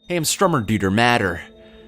Hey, I'm strummerdood or mad or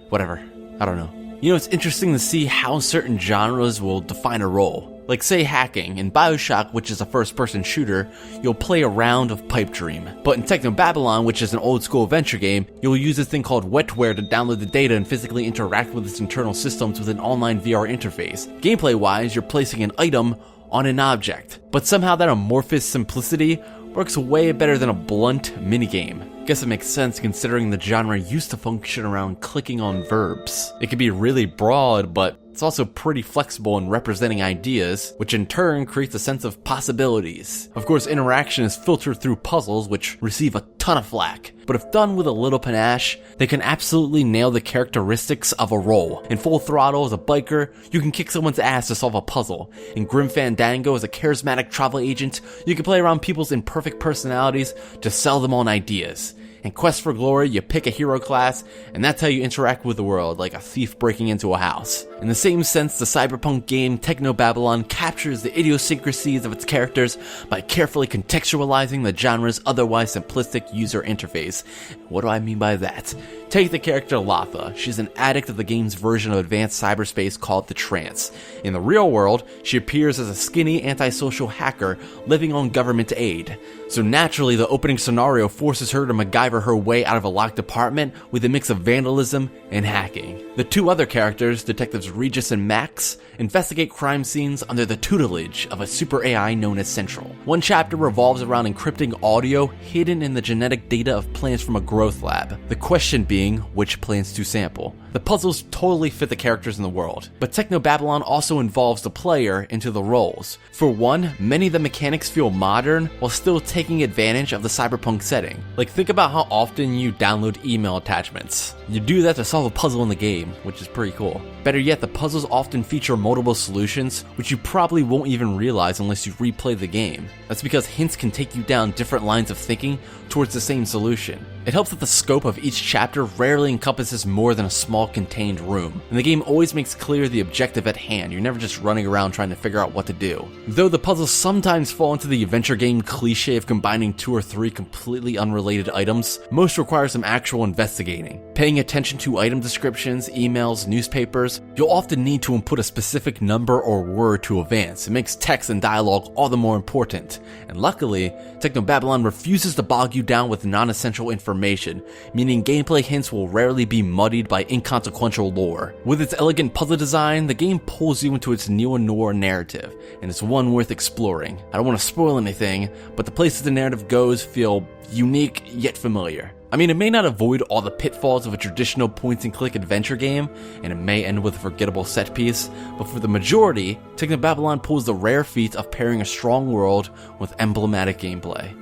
whatever. I don't know. You know, it's interesting to see how certain genres will define a role. Like say hacking. In Bioshock, which is a first-person shooter, you'll play a round of Pipe Dream. But in Technobabylon, which is an old-school adventure game, you'll use this thing called wetware to download the data and physically interact with its internal systems with an online VR interface. Gameplay-wise, you're placing an item on an object. But somehow that amorphous simplicity works way better than a blunt minigame. Guess it makes sense considering the genre used to function around clicking on verbs. It can be really broad, but it's also pretty flexible in representing ideas, which in turn creates a sense of possibilities. Of course, interaction is filtered through puzzles, which receive a ton of flack. But if done with a little panache, they can absolutely nail the characteristics of a role. In Full Throttle as a biker, you can kick someone's ass to solve a puzzle. In Grim Fandango as a charismatic travel agent, you can play around people's imperfect personalities to sell them on ideas. In Quest for Glory, you pick a hero class, and that's how you interact with the world, like a thief breaking into a house. In the same sense, the cyberpunk game Technobabylon captures the idiosyncrasies of its characters by carefully contextualizing the genre's otherwise simplistic user interface. What do I mean by that? Take the character Latha. She's an addict of the game's version of advanced cyberspace called the Trance. In the real world, she appears as a skinny, antisocial hacker living on government aid. So naturally, the opening scenario forces her to MacGyver her way out of a locked apartment with a mix of vandalism and hacking. The two other characters, Detectives Regis and Max, investigate crime scenes under the tutelage of a super AI known as Central. One chapter revolves around encrypting audio hidden in the genetic data of plants from a growth lab. The question being, which plants to sample. The puzzles totally fit the characters in the world, but Technobabylon also involves the player into the roles. For one, many of the mechanics feel modern while still taking advantage of the cyberpunk setting. Like think about how often you download email attachments. You do that to solve a puzzle in the game, which is pretty cool. Better yet, the puzzles often feature multiple solutions, which you probably won't even realize unless you replay the game. That's because hints can take you down different lines of thinking towards the same solution. It helps that the scope of each chapter rarely encompasses more than a small contained room, and the game always makes clear the objective at hand. You're never just running around trying to figure out what to do. Though the puzzles sometimes fall into the adventure game cliche of combining 2 or 3 completely unrelated items, most require some actual investigating. Paying attention to item descriptions, emails, newspapers, you'll often need to input a specific number or word to advance. It makes text and dialogue all the more important. And luckily, Technobabylon refuses to bog you down with non-essential information, meaning gameplay hints will rarely be muddied by inconsequential lore. With its elegant puzzle design, the game pulls you into its neo-noir narrative, and it's one worth exploring. I don't want to spoil anything, but the places the narrative goes feel unique yet familiar. I mean, it may not avoid all the pitfalls of a traditional point-and-click adventure game, and it may end with a forgettable set piece, but for the majority, Technobabylon pulls the rare feat of pairing a strong world with emblematic gameplay.